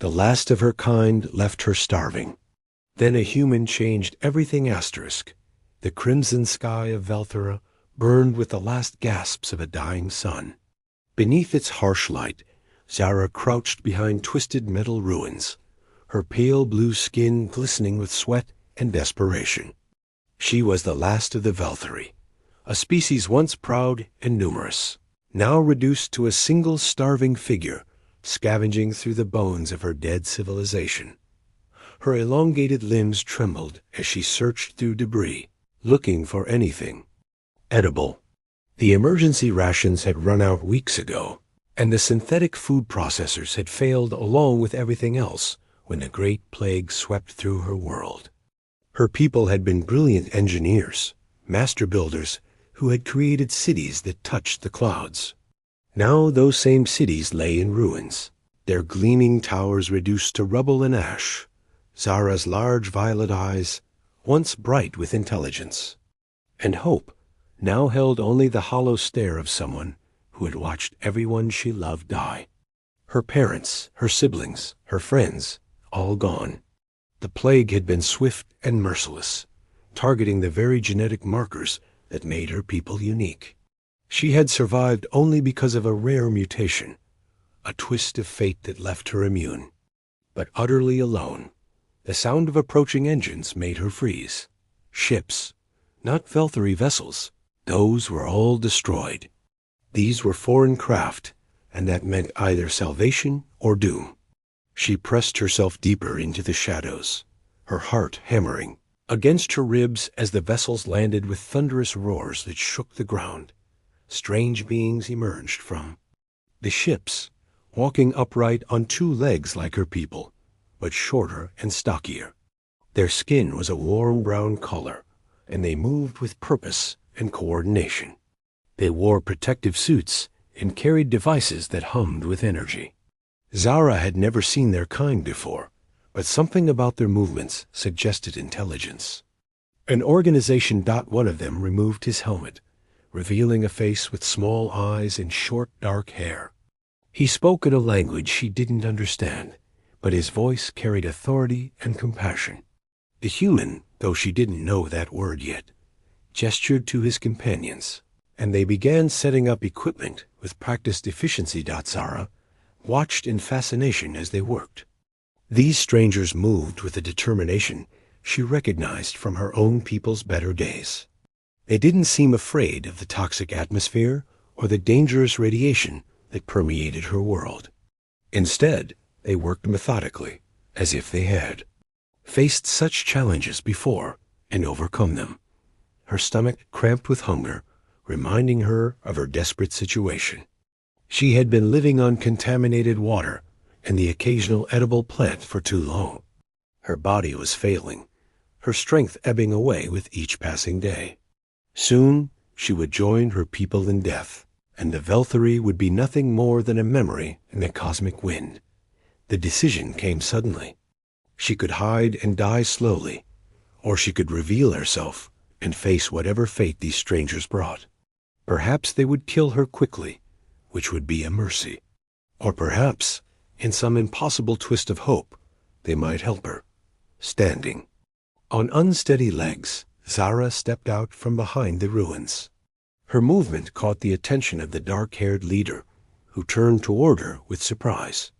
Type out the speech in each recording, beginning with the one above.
The last of her kind left her starving. Then a human changed everything asterisk. The crimson sky of Velthera burned with the last gasps of a dying sun. Beneath its harsh light, Zara crouched behind twisted metal ruins, her pale blue skin glistening with sweat and desperation. She was the last of the Veltheri, a species once proud and numerous, now reduced to a single starving figure, scavenging through the bones of her dead civilization. Her elongated limbs trembled as she searched through debris, looking for anything edible. The emergency rations had run out weeks ago, and the synthetic food processors had failed along with everything else when the Great Plague swept through her world. Her people had been brilliant engineers, master builders who had created cities that touched the clouds. Now those same cities lay in ruins, their gleaming towers reduced to rubble and ash. Zara's large violet eyes, once bright with intelligence and hope, now held only the hollow stare of someone who had watched everyone she loved die. Her parents, her siblings, her friends, all gone. The plague had been swift and merciless, targeting the very genetic markers that made her people unique. She had survived only because of a rare mutation, a twist of fate that left her immune. But utterly alone, the sound of approaching engines made her freeze. Ships, not Veltheri vessels, those were all destroyed. These were foreign craft, and that meant either salvation or doom. She pressed herself deeper into the shadows, her heart hammering against her ribs as the vessels landed with thunderous roars that shook the ground. Strange beings emerged from the ships, walking upright on two legs like her people, but shorter and stockier. Their skin was a warm brown color, and they moved with purpose and coordination. They wore protective suits and carried devices that hummed with energy. Zara had never seen their kind before, but something about their movements suggested intelligence. An organization. One of them removed his helmet, revealing a face with small eyes and short dark hair. He spoke in a language she didn't understand, but his voice carried authority and compassion. The human, though she didn't know that word yet, gestured to his companions, and they began setting up equipment with practiced efficiency. Zara watched in fascination as they worked. These strangers moved with a determination she recognized from her own people's better days. They didn't seem afraid of the toxic atmosphere or the dangerous radiation that permeated her world. Instead, they worked methodically, as if they had faced such challenges before and overcome them. Her stomach cramped with hunger, reminding her of her desperate situation. She had been living on contaminated water and the occasional edible plant for too long. Her body was failing, her strength ebbing away with each passing day. Soon she would join her people in death, and the Veltheri would be nothing more than a memory in the cosmic wind. The decision came suddenly. She could hide and die slowly, or she could reveal herself and face whatever fate these strangers brought. Perhaps they would kill her quickly, which would be a mercy. Or perhaps, in some impossible twist of hope, they might help her. Standing on unsteady legs, Zara stepped out from behind the ruins. Her movement caught the attention of the dark-haired leader, who turned toward her with surprise.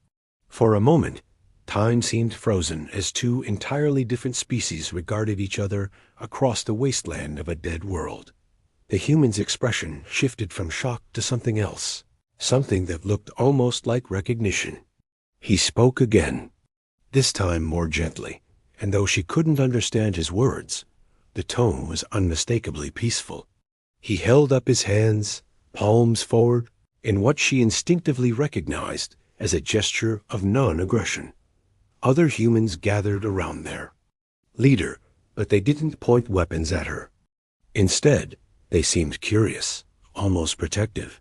For a moment, time seemed frozen as two entirely different species regarded each other across the wasteland of a dead world. The human's expression shifted from shock to something else, something that looked almost like recognition. He spoke again, this time more gently, and though she couldn't understand his words, the tone was unmistakably peaceful. He held up his hands, palms forward, in what she instinctively recognized as a gesture of non-aggression. Other humans gathered around their leader, but they didn't point weapons at her. Instead, they seemed curious, almost protective.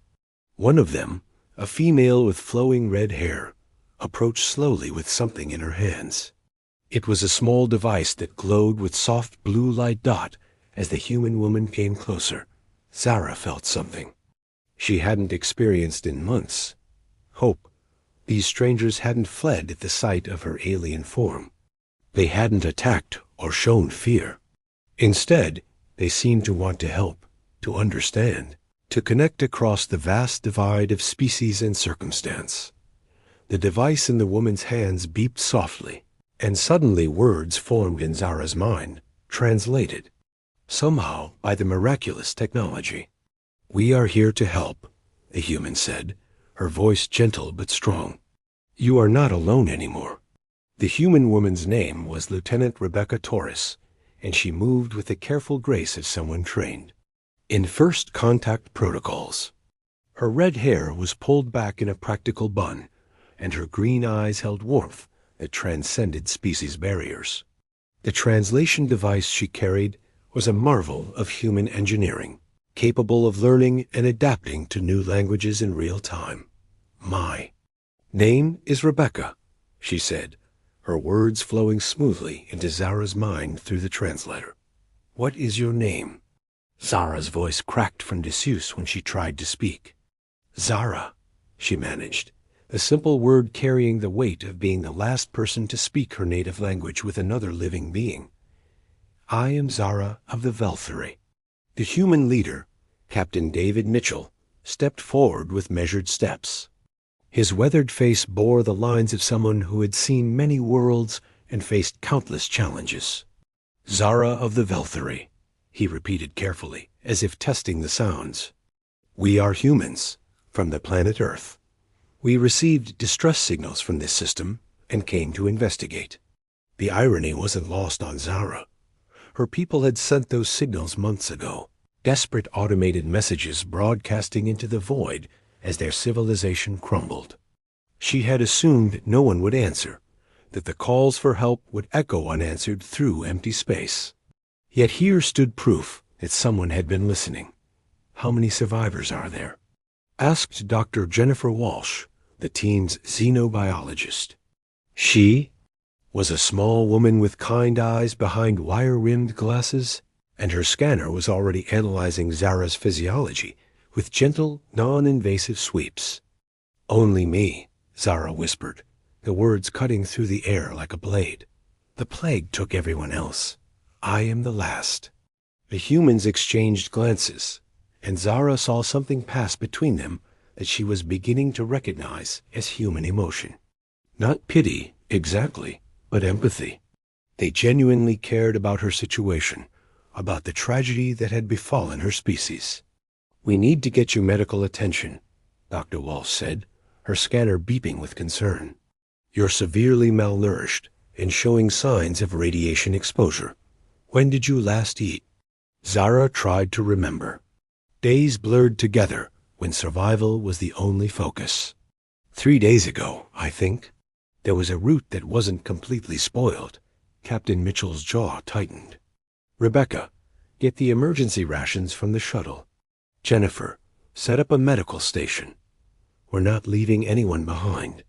One of them, a female with flowing red hair, approached slowly with something in her hands. It was a small device that glowed with soft blue light. As the human woman came closer, Zara felt something she hadn't experienced in months. Hope, These strangers hadn't fled at the sight of her alien form. They hadn't attacked or shown fear. Instead, they seemed to want to help, to understand, to connect across the vast divide of species and circumstance. The device in the woman's hands beeped softly, and suddenly words formed in Zara's mind, translated, somehow by the miraculous technology. "We are here to help," the human said, her voice gentle but strong. "You are not alone anymore." The human woman's name was Lieutenant Rebecca Torres, and she moved with the careful grace of someone trained in first contact protocols. Her red hair was pulled back in a practical bun, and her green eyes held warmth that transcended species barriers. The translation device she carried was a marvel of human engineering, capable of learning and adapting to new languages in real time. "My name is Rebecca," she said, her words flowing smoothly into Zara's mind through the translator. "What is your name?" Zara's voice cracked from disuse when she tried to speak. "Zara," she managed, a simple word carrying the weight of being the last person to speak her native language with another living being. "I am Zara of the Velthary." The human leader, Captain David Mitchell, stepped forward with measured steps. His weathered face bore the lines of someone who had seen many worlds and faced countless challenges. "Zara of the Velthary," he repeated carefully, as if testing the sounds. "We are humans, from the planet Earth. We received distress signals from this system and came to investigate." The irony wasn't lost on Zara. Her people had sent those signals months ago, desperate automated messages broadcasting into the void as their civilization crumbled. She had assumed no one would answer, that the calls for help would echo unanswered through empty space. Yet here stood proof that someone had been listening. "How many survivors are there?" asked Dr. Jennifer Walsh, the team's xenobiologist. She was a small woman with kind eyes behind wire-rimmed glasses, and her scanner was already analyzing Zara's physiology with gentle, non-invasive sweeps. "Only me," Zara whispered, the words cutting through the air like a blade. "The plague took everyone else. I am the last." The humans exchanged glances, and Zara saw something pass between them that she was beginning to recognize as human emotion. Not pity, exactly, but empathy. They genuinely cared about her situation, about the tragedy that had befallen her species. "We need to get you medical attention," Dr. Walsh said, her scanner beeping with concern. "You're severely malnourished and showing signs of radiation exposure. When did you last eat?" Zara tried to remember. Days blurred together when survival was the only focus. 3 days ago, I think. There was a route that wasn't completely spoiled. Captain Mitchell's jaw tightened. "Rebecca, get the emergency rations from the shuttle. Jennifer, set up a medical station. We're not leaving anyone behind."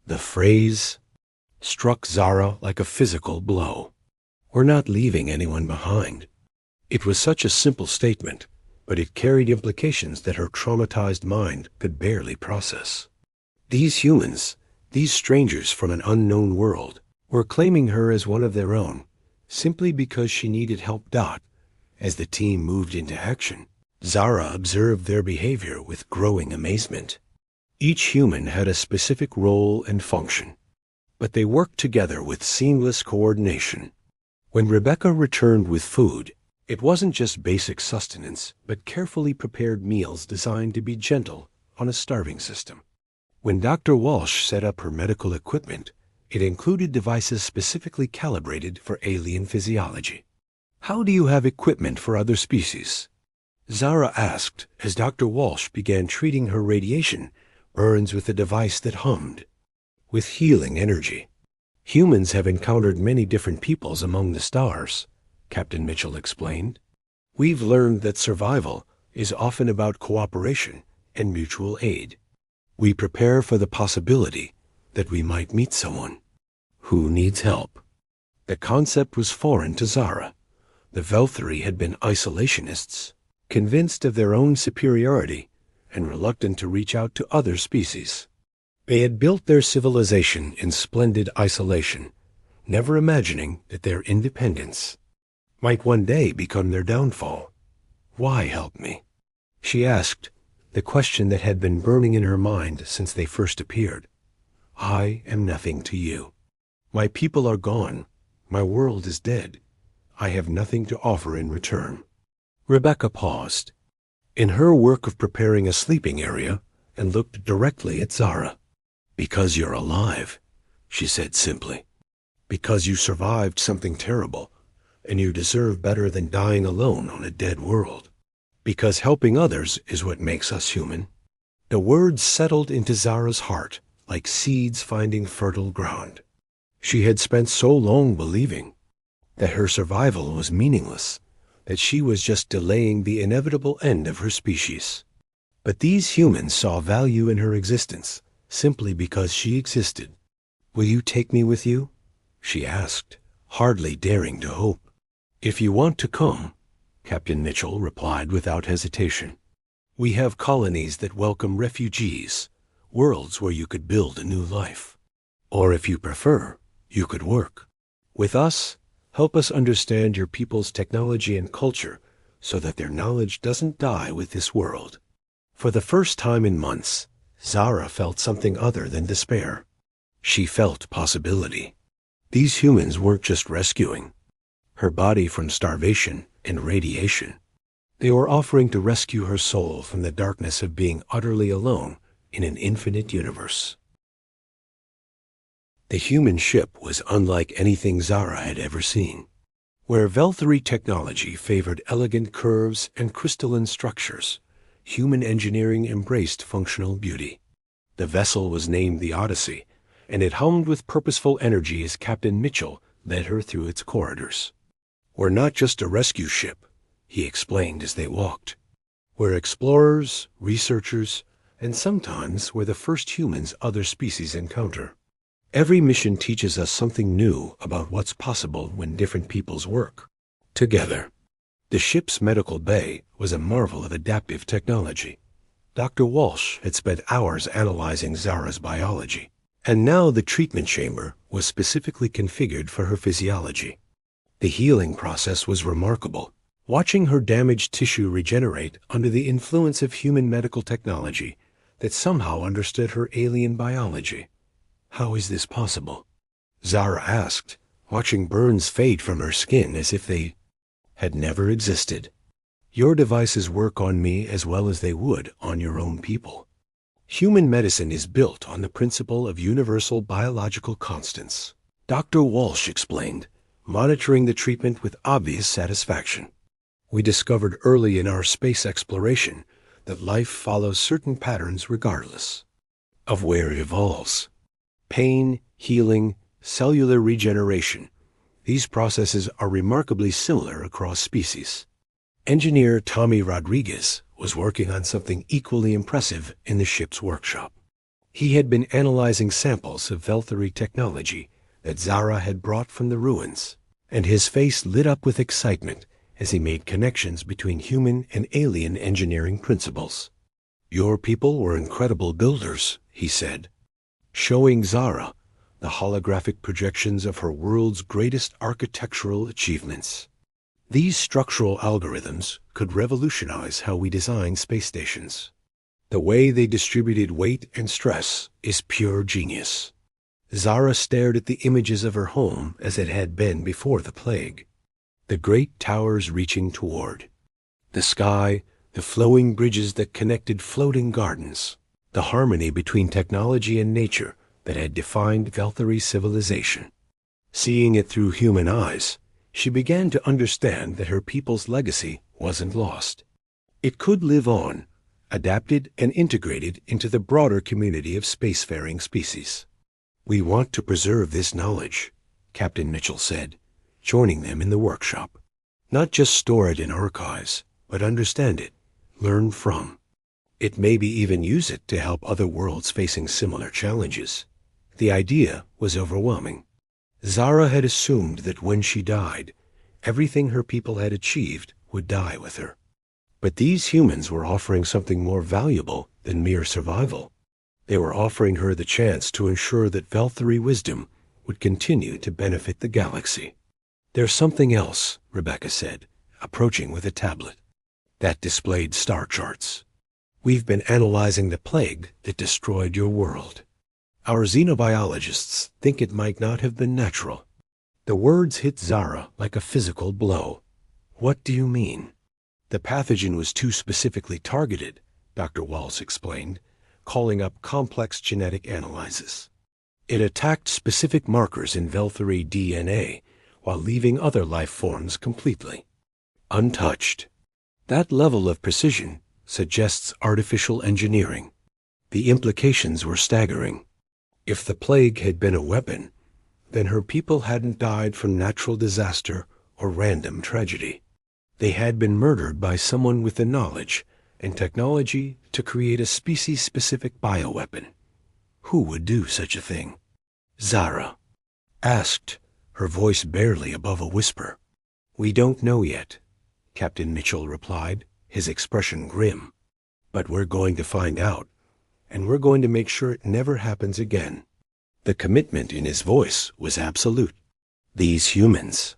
The phrase struck Zara like a physical blow. "We're not leaving anyone behind." It was such a simple statement, but it carried implications that her traumatized mind could barely process. These humans, these strangers from an unknown world, were claiming her as one of their own, simply because she needed help. As the team moved into action, Zara observed their behavior with growing amazement. Each human had a specific role and function, but they worked together with seamless coordination. When Rebecca returned with food, it wasn't just basic sustenance, but carefully prepared meals designed to be gentle on a starving system. When Dr. Walsh set up her medical equipment, it included devices specifically calibrated for alien physiology. "How do you have equipment for other species?" Zara asked as Dr. Walsh began treating her radiation burns with a device that hummed with healing energy. "Humans have encountered many different peoples among the stars," Captain Mitchell explained. "We've learned that survival is often about cooperation and mutual aid. We prepare for the possibility that we might meet someone who needs help." The concept was foreign to Zara. The Velthary had been isolationists, convinced of their own superiority and reluctant to reach out to other species. They had built their civilization in splendid isolation, never imagining that their independence might one day become their downfall. "Why help me?" she asked, the question that had been burning in her mind since they first appeared. "I am nothing to you. My people are gone. My world is dead. I have nothing to offer in return." Rebecca paused in her work of preparing a sleeping area and looked directly at Zara. "Because you're alive," she said simply. "Because you survived something terrible, and you deserve better than dying alone on a dead world. Because helping others is what makes us human." The words settled into Zara's heart like seeds finding fertile ground. She had spent so long believing that her survival was meaningless, that she was just delaying the inevitable end of her species. But these humans saw value in her existence simply because she existed. "Will you take me with you?" she asked, hardly daring to hope. "If you want to come," Captain Mitchell replied without hesitation. "We have colonies that welcome refugees, worlds where you could build a new life. Or if you prefer, you could work with us. Help us understand your people's technology and culture so that their knowledge doesn't die with this world." For the first time in months, Zara felt something other than despair. She felt possibility. These humans weren't just rescuing her body from starvation and radiation. They were offering to rescue her soul from the darkness of being utterly alone in an infinite universe. The human ship was unlike anything Zara had ever seen. Where Velthari technology favored elegant curves and crystalline structures, human engineering embraced functional beauty. The vessel was named the Odyssey, and it hummed with purposeful energy as Captain Mitchell led her through its corridors. "We're not just a rescue ship," he explained as they walked. "We're explorers, researchers, and sometimes we're the first humans other species encounter. Every mission teaches us something new about what's possible when different peoples work together." The ship's medical bay was a marvel of adaptive technology. Dr. Walsh had spent hours analyzing Zara's biology, and now the treatment chamber was specifically configured for her physiology. The healing process was remarkable, watching her damaged tissue regenerate under the influence of human medical technology that somehow understood her alien biology. "How is this possible?" Zara asked, watching burns fade from her skin as if they had never existed. "Your devices work on me as well as they would on your own people. Human medicine is built on the principle of universal biological constants," Dr. Walsh explained, monitoring the treatment with obvious satisfaction. "We discovered early in our space exploration that life follows certain patterns regardless of where it evolves. Pain, healing, cellular regeneration. These processes are remarkably similar across species." Engineer Tommy Rodriguez was working on something equally impressive in the ship's workshop. He had been analyzing samples of Velthari technology that Zara had brought from the ruins, and his face lit up with excitement as he made connections between human and alien engineering principles. "Your people were incredible builders," he said, showing Zara the holographic projections of her world's greatest architectural achievements. "These structural algorithms could revolutionize how we design space stations. The way they distributed weight and stress is pure genius." Zara stared at the images of her home as it had been before the plague. The great towers reaching toward the sky, the flowing bridges that connected floating gardens, the harmony between technology and nature that had defined Velthari civilization. Seeing it through human eyes, she began to understand that her people's legacy wasn't lost. It could live on, adapted and integrated into the broader community of spacefaring species. "We want to preserve this knowledge," Captain Mitchell said, joining them in the workshop. "Not just store it in archives, but understand it, learn from it, maybe even use it to help other worlds facing similar challenges." The idea was overwhelming. Zara had assumed that when she died, everything her people had achieved would die with her. But these humans were offering something more valuable than mere survival. They were offering her the chance to ensure that Velthari wisdom would continue to benefit the galaxy. "There's something else," Rebecca said, approaching with a tablet. That displayed star charts. "We've been analyzing the plague that destroyed your world. Our xenobiologists think it might not have been natural." The words hit Zara like a physical blow. "What do you mean?" "The pathogen was too specifically targeted," Dr. Walsh explained, calling up complex genetic analyses. "It attacked specific markers in Velthari DNA while leaving other life forms completely untouched. That level of precision suggests artificial engineering. The implications were staggering. If the plague had been a weapon, then her people hadn't died from natural disaster or random tragedy. They had been murdered by someone with the knowledge and technology to create a species-specific bioweapon. Who would do such a thing?" Zara asked, her voice barely above a whisper. "We don't know yet," Captain Mitchell replied, his expression grim. "But we're going to find out, and we're going to make sure it never happens again." The commitment in his voice was absolute. These humans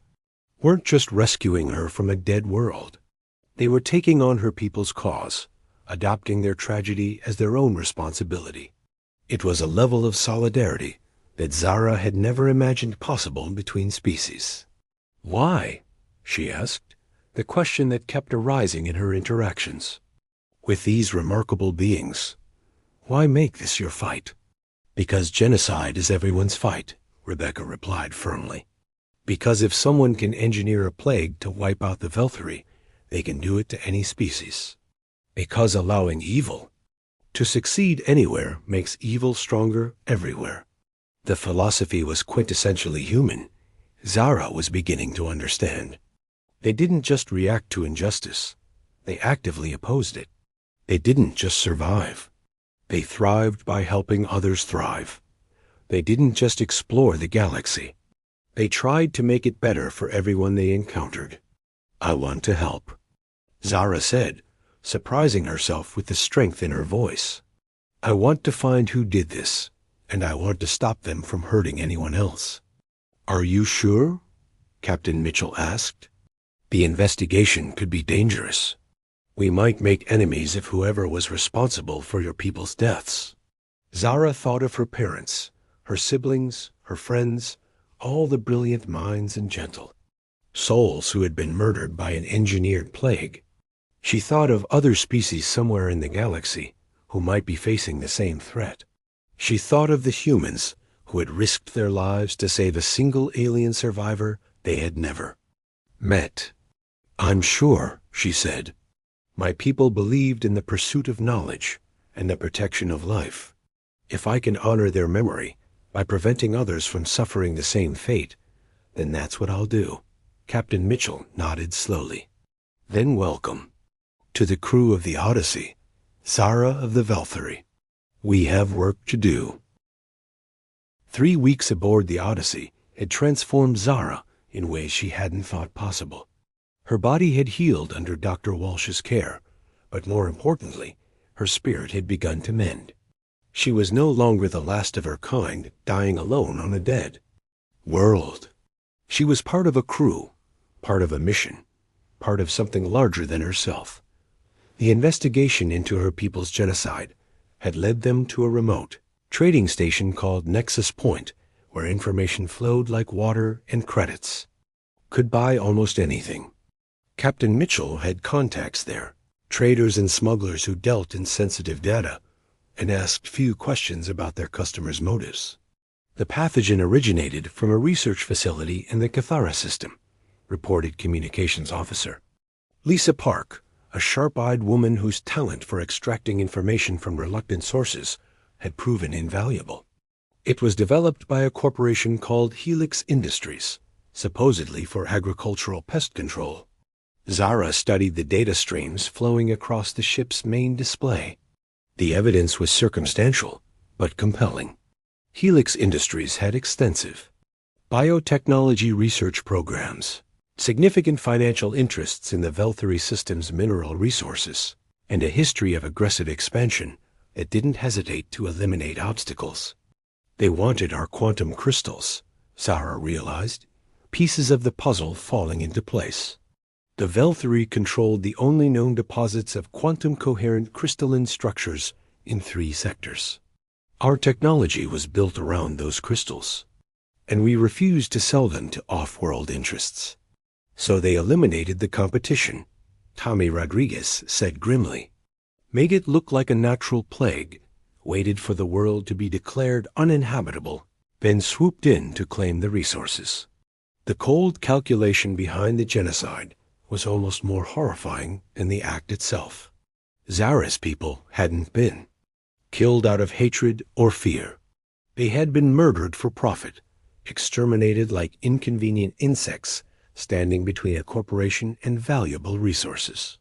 weren't just rescuing her from a dead world. They were taking on her people's cause, adopting their tragedy as their own responsibility. It was a level of solidarity that Zara had never imagined possible between species. "Why?" she asked, the question that kept arising in her interactions. "With these remarkable beings, why make this your fight?" "Because genocide is everyone's fight," Rebecca replied firmly. "Because if someone can engineer a plague to wipe out the Velthari, they can do it to any species. Because allowing evil to succeed anywhere makes evil stronger everywhere." The philosophy was quintessentially human. Zara was beginning to understand. They didn't just react to injustice. They actively opposed it. They didn't just survive. They thrived by helping others thrive. They didn't just explore the galaxy. They tried to make it better for everyone they encountered. "I want to help," Zara said, surprising herself with the strength in her voice. "I want to find who did this, and I want to stop them from hurting anyone else." "Are you sure?" Captain Mitchell asked. "The investigation could be dangerous. We might make enemies of whoever was responsible for your people's deaths." Zara thought of her parents, her siblings, her friends, all the brilliant minds and gentle souls who had been murdered by an engineered plague. She thought of other species somewhere in the galaxy who might be facing the same threat. She thought of the humans who had risked their lives to save a single alien survivor they had never met. "I'm sure," she said. "My people believed in the pursuit of knowledge and the protection of life. If I can honor their memory by preventing others from suffering the same fate, then that's what I'll do." Captain Mitchell nodded slowly. "Then welcome to the crew of the Odyssey, Zara of the Velthari. We have work to do." 3 weeks aboard the Odyssey had transformed Zara in ways she hadn't thought possible. Her body had healed under Dr. Walsh's care, but more importantly, her spirit had begun to mend. She was no longer the last of her kind, dying alone on a dead world. She was part of a crew, part of a mission, part of something larger than herself. The investigation into her people's genocide had led them to a remote trading station called Nexus Point, where information flowed like water and credits could buy almost anything. Captain Mitchell had contacts there, traders and smugglers who dealt in sensitive data and asked few questions about their customers' motives. The pathogen originated from a research facility in the Cathara system, reported communications officer Lisa Park, a sharp-eyed woman whose talent for extracting information from reluctant sources had proven invaluable. It was developed by a corporation called Helix Industries, supposedly for agricultural pest control. Zara studied the data streams flowing across the ship's main display. The evidence was circumstantial, but compelling. Helix Industries had extensive biotechnology research programs, significant financial interests in the Velthari system's mineral resources, and a history of aggressive expansion it didn't hesitate to eliminate obstacles. They wanted our quantum crystals, Zara realized, pieces of the puzzle falling into place. The Velthari controlled the only known deposits of quantum-coherent crystalline structures in 3 sectors. Our technology was built around those crystals, and we refused to sell them to off-world interests. So they eliminated the competition, Tommy Rodriguez said grimly, made it look like a natural plague, waited for the world to be declared uninhabitable, then swooped in to claim the resources. The cold calculation behind the genocide was almost more horrifying than the act itself. Zara's people hadn't been killed out of hatred or fear. They had been murdered for profit, exterminated like inconvenient insects standing between a corporation and valuable resources.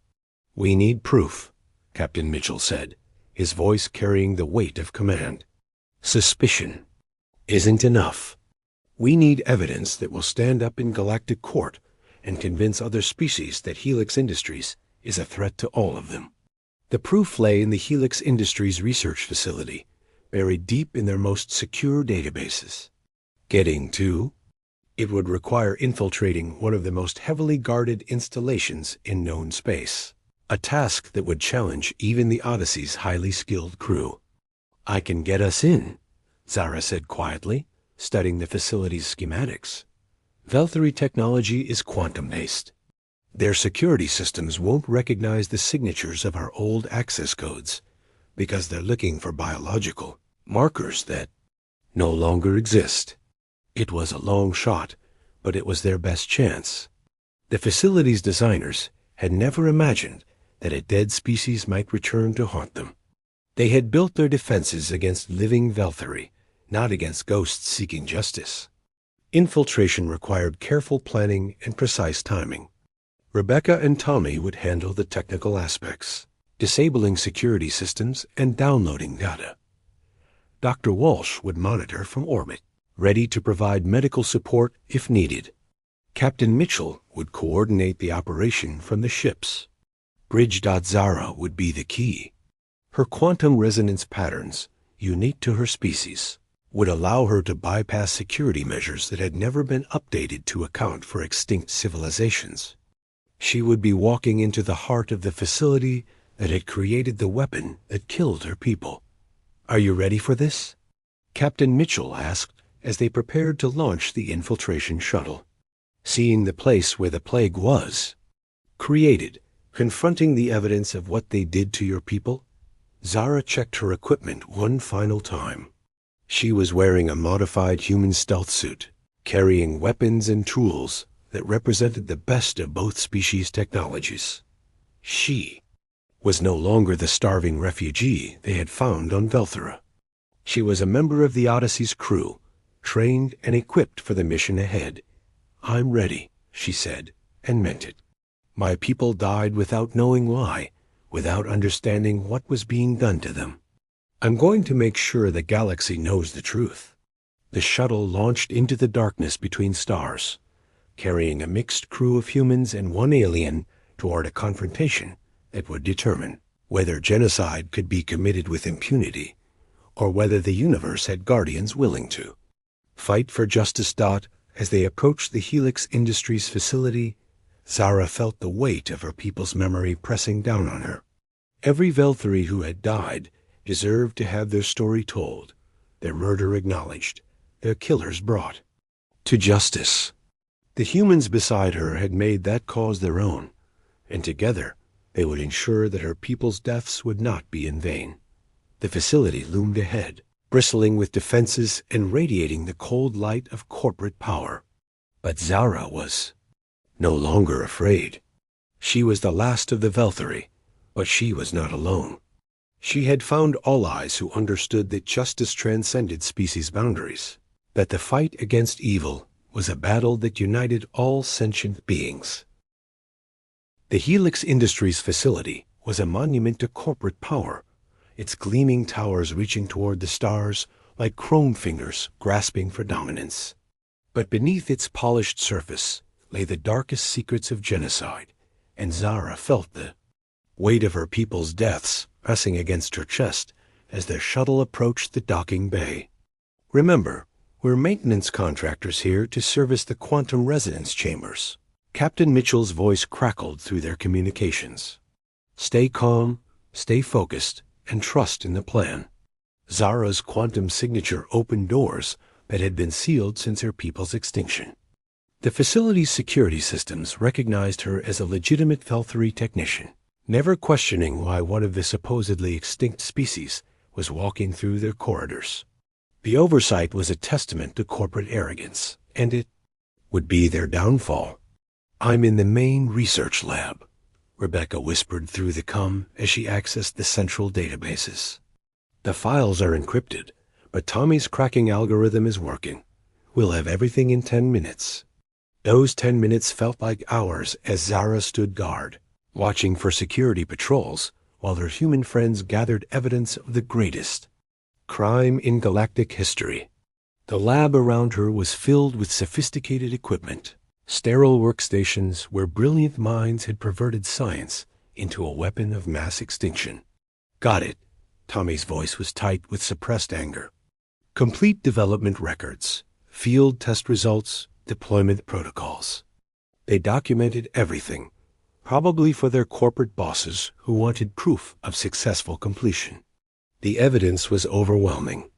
"We need proof," Captain Mitchell said, his voice carrying the weight of command. "Suspicion isn't enough. We need evidence that will stand up in galactic court and convince other species that Helix Industries is a threat to all of them." The proof lay in the Helix Industries research facility, buried deep in their most secure databases. Getting to it would require infiltrating one of the most heavily guarded installations in known space, a task that would challenge even the Odyssey's highly skilled crew. "I can get us in," Zara said quietly, studying the facility's schematics. "Velthari technology is quantum-based. Their security systems won't recognize the signatures of our old access codes because they're looking for biological markers that no longer exist." It was a long shot, but it was their best chance. The facility's designers had never imagined that a dead species might return to haunt them. They had built their defenses against living Velthari, not against ghosts seeking justice. Infiltration required careful planning and precise timing. Rebecca and Tommy would handle the technical aspects, disabling security systems and downloading data. Dr. Walsh would monitor from orbit, ready to provide medical support if needed. Captain Mitchell would coordinate the operation from the ships. Bridge.Zara would be the key. Her quantum resonance patterns, unique to her species, would allow her to bypass security measures that had never been updated to account for extinct civilizations. She would be walking into the heart of the facility that had created the weapon that killed her people. "Are you ready for this?" Captain Mitchell asked as they prepared to launch the infiltration shuttle. Seeing the place where the plague was created, confronting the evidence of what they did to your people, Zara checked her equipment one final time. She was wearing a modified human stealth suit, carrying weapons and tools that represented the best of both species' technologies. She was no longer the starving refugee they had found on Velthara. She was a member of the Odyssey's crew, trained and equipped for the mission ahead. "I'm ready," she said, and meant it. "My people died without knowing why, without understanding what was being done to them. I'm going to make sure the galaxy knows the truth." The shuttle launched into the darkness between stars, carrying a mixed crew of humans and one alien toward a confrontation that would determine whether genocide could be committed with impunity or whether the universe had guardians willing to fight for justice. As they approached the Helix Industries facility, Zara felt the weight of her people's memory pressing down on her. Every Velthari who had died deserved to have their story told, their murder acknowledged, their killers brought to justice. The humans beside her had made that cause their own, and together they would ensure that her people's deaths would not be in vain. The facility loomed ahead, bristling with defenses and radiating the cold light of corporate power. But Zara was no longer afraid. She was the last of the Velthari, but she was not alone. She had found allies who understood that justice transcended species boundaries, that the fight against evil was a battle that united all sentient beings. The Helix Industries facility was a monument to corporate power, its gleaming towers reaching toward the stars like chrome fingers grasping for dominance. But beneath its polished surface lay the darkest secrets of genocide, and Zara felt the weight of her people's deaths pressing against her chest as their shuttle approached the docking bay. "Remember, we're maintenance contractors here to service the quantum resonance chambers." Captain Mitchell's voice crackled through their communications. "Stay calm, stay focused, and trust in the plan." Zara's quantum signature opened doors that had been sealed since her people's extinction. The facility's security systems recognized her as a legitimate Velthari technician, never questioning why one of the supposedly extinct species was walking through their corridors. The oversight was a testament to corporate arrogance, and it would be their downfall. "I'm in the main research lab," Rebecca whispered through the comm as she accessed the central databases. "The files are encrypted, but Tommy's cracking algorithm is working. We'll have everything in 10 minutes. Those 10 minutes felt like hours as Zara stood guard, watching for security patrols while her human friends gathered evidence of the greatest crime in galactic history. The lab around her was filled with sophisticated equipment, sterile workstations where brilliant minds had perverted science into a weapon of mass extinction. "Got it." Tommy's voice was tight with suppressed anger. "Complete development records, field test results, deployment protocols." They documented everything, probably for their corporate bosses who wanted proof of successful completion. The evidence was overwhelming.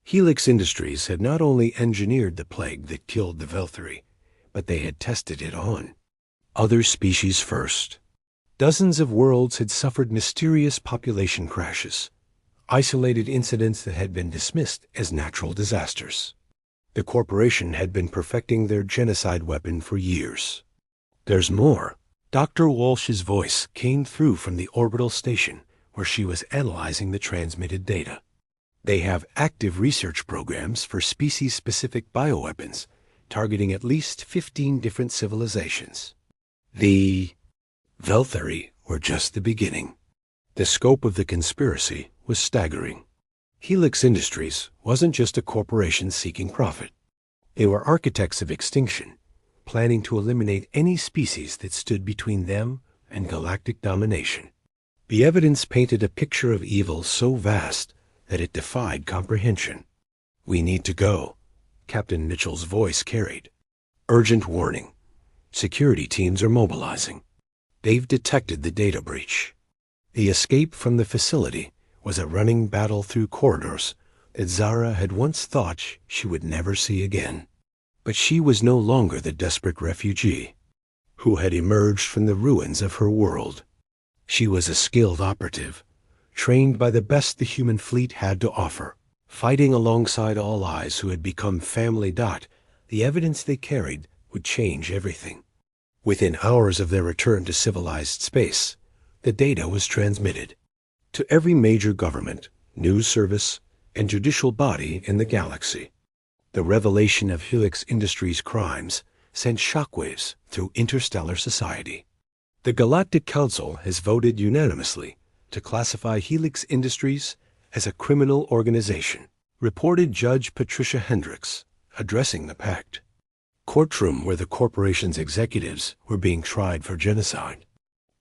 Helix Industries had not only engineered the plague that killed the Velthari, but they had tested it on other species first. Dozens of worlds had suffered mysterious population crashes, isolated incidents that had been dismissed as natural disasters. The corporation had been perfecting their genocide weapon for years. "There's more." Dr. Walsh's voice came through from the orbital station where she was analyzing the transmitted data. "They have active research programs for species-specific bioweapons targeting at least 15 different civilizations. The Velthari were just the beginning." The scope of the conspiracy was staggering. Helix Industries wasn't just a corporation seeking profit. They were architects of extinction, planning to eliminate any species that stood between them and galactic domination. The evidence painted a picture of evil so vast that it defied comprehension. "We need to go," Captain Mitchell's voice carried. "Urgent warning. Security teams are mobilizing. They've detected the data breach." The escape from the facility was a running battle through corridors that Zara had once thought she would never see again. But she was no longer the desperate refugee who had emerged from the ruins of her world. She was a skilled operative, trained by the best the human fleet had to offer, fighting alongside allies who had become family. The evidence they carried would change everything. Within hours of their return to civilized space, the data was transmitted to every major government, news service, and judicial body in the galaxy. The revelation of Helix Industries' crimes sent shockwaves through interstellar society. The Galactic Council has voted unanimously to classify Helix Industries as a criminal organization, reported Judge Patricia Hendricks, addressing the pact courtroom where the corporation's executives were being tried for genocide.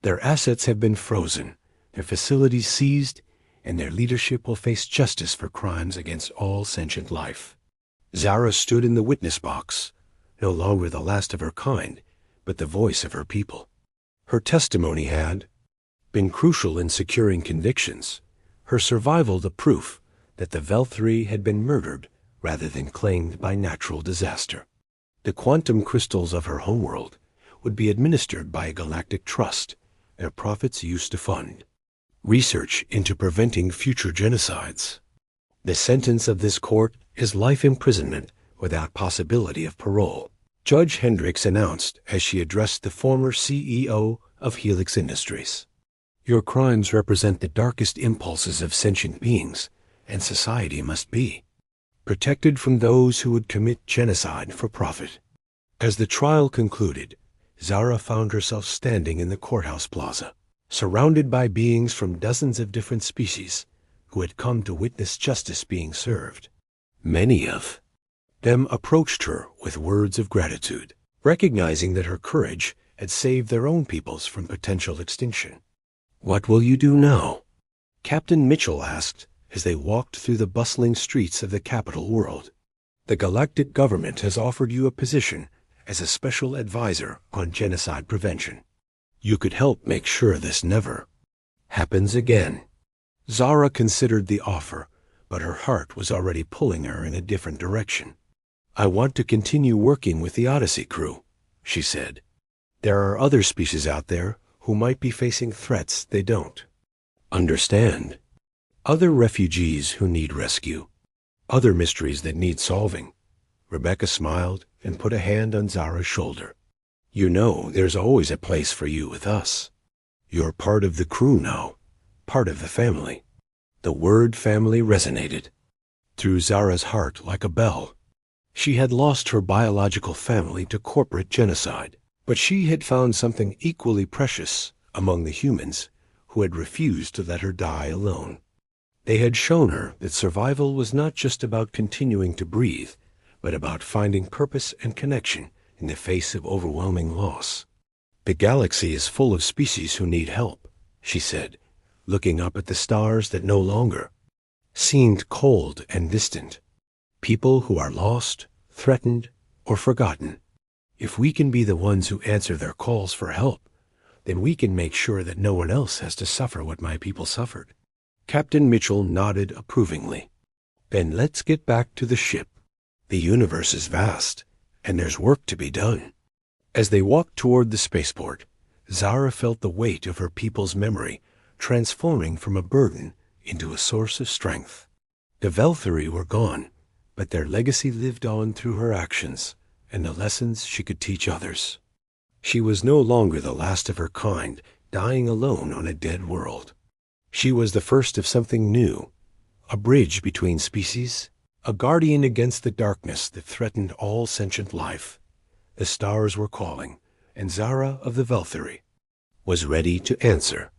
Their assets have been frozen, their facilities seized, and their leadership will face justice for crimes against all sentient life. Zara stood in the witness box, no longer the last of her kind, but the voice of her people. Her testimony had been crucial in securing convictions, her survival the proof that the Velthari had been murdered rather than claimed by natural disaster. The quantum crystals of her homeworld would be administered by a galactic trust, their profits used to fund research into preventing future genocides. The sentence of this court is life imprisonment without possibility of parole, Judge Hendricks announced as she addressed the former CEO of Helix Industries. Your crimes represent the darkest impulses of sentient beings, and society must be protected from those who would commit genocide for profit. As the trial concluded, Zara found herself standing in the courthouse plaza, surrounded by beings from dozens of different species who had come to witness justice being served. Many of them approached her with words of gratitude, recognizing that her courage had saved their own peoples from potential extinction. What will you do now? Captain Mitchell asked as they walked through the bustling streets of the capital world. "The Galactic government has offered you a position as a special advisor on genocide prevention. You could help make sure this never happens again." Zara considered the offer, but her heart was already pulling her in a different direction. "I want to continue working with the Odyssey crew," she said. "There are other species out there who might be facing threats they don't understand. Other refugees who need rescue. Other mysteries that need solving." Rebecca smiled and put a hand on Zara's shoulder. "You know, there's always a place for you with us. You're part of the crew now, part of the family." The word family resonated through Zara's heart like a bell. She had lost her biological family to corporate genocide, but she had found something equally precious among the humans who had refused to let her die alone. They had shown her that survival was not just about continuing to breathe, but about finding purpose and connection in the face of overwhelming loss. "The galaxy is full of species who need help," she said, looking up at the stars that no longer seemed cold and distant. "People who are lost, threatened, or forgotten. If we can be the ones who answer their calls for help, then we can make sure that no one else has to suffer what my people suffered." Captain Mitchell nodded approvingly. "Then let's get back to the ship. The universe is vast, and there's work to be done." As they walked toward the spaceport, Zara felt the weight of her people's memory transforming from a burden into a source of strength. The Velthari were gone, but their legacy lived on through her actions and the lessons she could teach others. She was no longer the last of her kind, dying alone on a dead world. She was the first of something new, a bridge between species, a guardian against the darkness that threatened all sentient life. The stars were calling, and Zara of the Velthari was ready to answer.